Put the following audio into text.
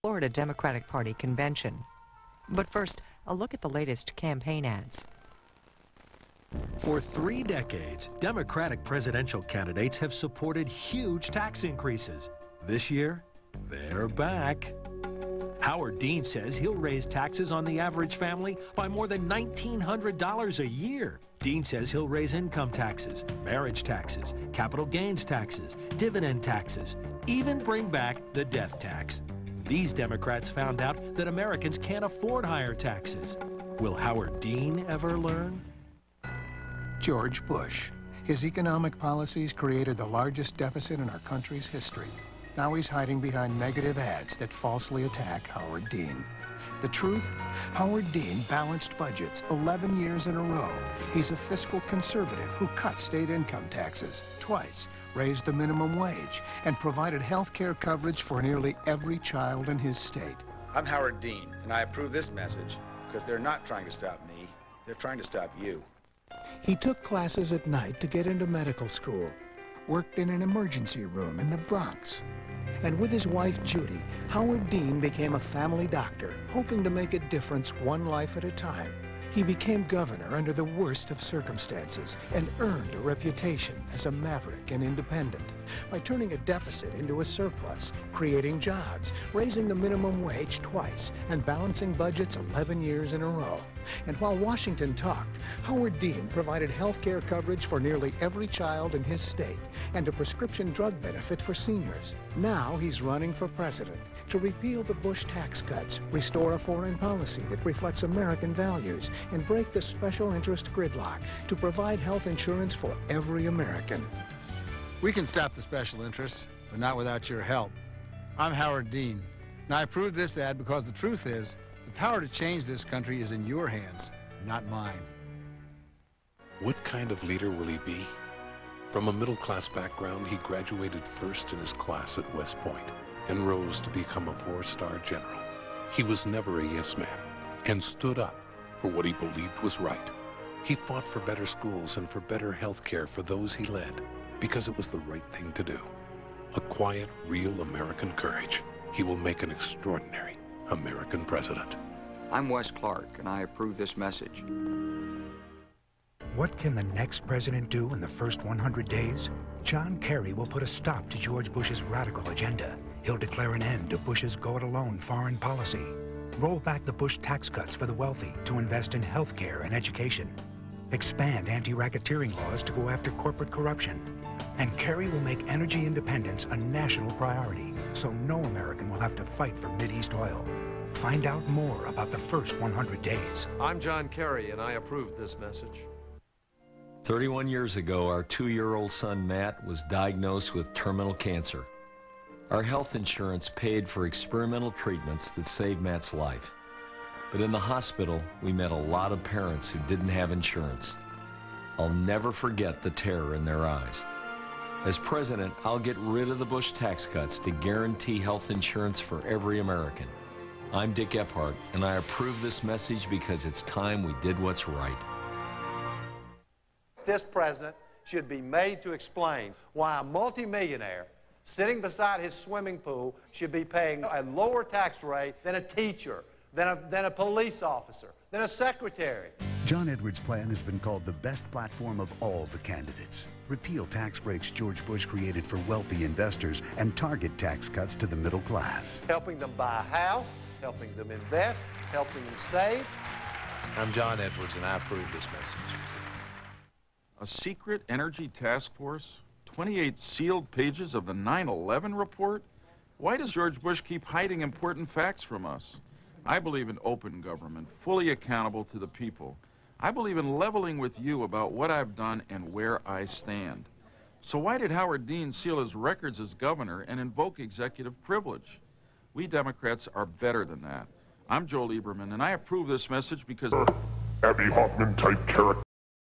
Florida Democratic Party convention. But first, a look at the latest campaign ads. For 3 decades, Democratic presidential candidates have supported huge tax increases. This year, they're back. Howard Dean says he'll raise taxes on the average family by more than $1,900 a year. Dean says he'll raise income taxes, marriage taxes, capital gains taxes, dividend taxes, even bring back the death tax. These Democrats found out that Americans can't afford higher taxes. Will Howard Dean ever learn? George Bush. His economic policies created the largest deficit in our country's history. Now he's hiding behind negative ads that falsely attack Howard Dean. The truth? Howard Dean balanced budgets 11 years in a row. He's a fiscal conservative who cut state income taxes twice, raised the minimum wage, and provided health care coverage for nearly every child in his state. I'm Howard Dean, and I approve this message because they're not trying to stop me. They're trying to stop you. He took classes at night to get into medical school, worked in an emergency room in the Bronx. And with his wife, Judy, Howard Dean became a family doctor, hoping to make a difference one life at a time. He became governor under the worst of circumstances and earned a reputation as a maverick and independent by turning a deficit into a surplus, creating jobs, raising the minimum wage twice, and balancing budgets 11 years in a row. And while Washington talked, Howard Dean provided health care coverage for nearly every child in his state and a prescription drug benefit for seniors. Now he's running for president to repeal the Bush tax cuts, restore a foreign policy that reflects American values, and break the special interest gridlock to provide health insurance for every American. We can stop the special interests, but not without your help. I'm Howard Dean, and I approve this ad because the truth is, the power to change this country is in your hands, not mine. What kind of leader will he be? From a middle-class background, he graduated first in his class at West Point and rose to become a 4-star general. He was never a yes man and stood up for what he believed was right. He fought for better schools and for better health care for those he led because it was the right thing to do. A quiet, real American courage. He will make an extraordinary American president. I'm Wes Clark, and I approve this message. What can the next president do in the first 100 days? John Kerry will put a stop to George Bush's radical agenda. He'll declare an end to Bush's go-it-alone foreign policy. Roll back the Bush tax cuts for the wealthy to invest in health care and education. Expand anti-racketeering laws to go after corporate corruption. And Kerry will make energy independence a national priority, so no American will have to fight for Mideast oil. Find out more about the first 100 days. I'm John Kerry, and I approve this message. 31 years ago, our 2-year-old son, Matt, was diagnosed with terminal cancer. Our health insurance paid for experimental treatments that saved Matt's life. But in the hospital, we met a lot of parents who didn't have insurance. I'll never forget the terror in their eyes. As president, I'll get rid of the Bush tax cuts to guarantee health insurance for every American. I'm Dick Ephardt, and I approve this message because it's time we did what's right. This president should be made to explain why a multimillionaire sitting beside his swimming pool should be paying a lower tax rate than a teacher, than a police officer, than a secretary. John Edwards' plan has been called the best platform of all the candidates. Repeal tax breaks George Bush created for wealthy investors and target tax cuts to the middle class. Helping them buy a house, helping them invest, helping them save. I'm John Edwards, and I approve this message. A secret energy task force? 28 sealed pages of the 9/11 report? Why does George Bush keep hiding important facts from us? I believe in open government, fully accountable to the people. I believe in leveling with you about what I've done and where I stand. So why did Howard Dean seal his records as governor and invoke executive privilege? We Democrats are better than that. I'm Joe Lieberman, and I approve this message because... Abby Hoffman type character.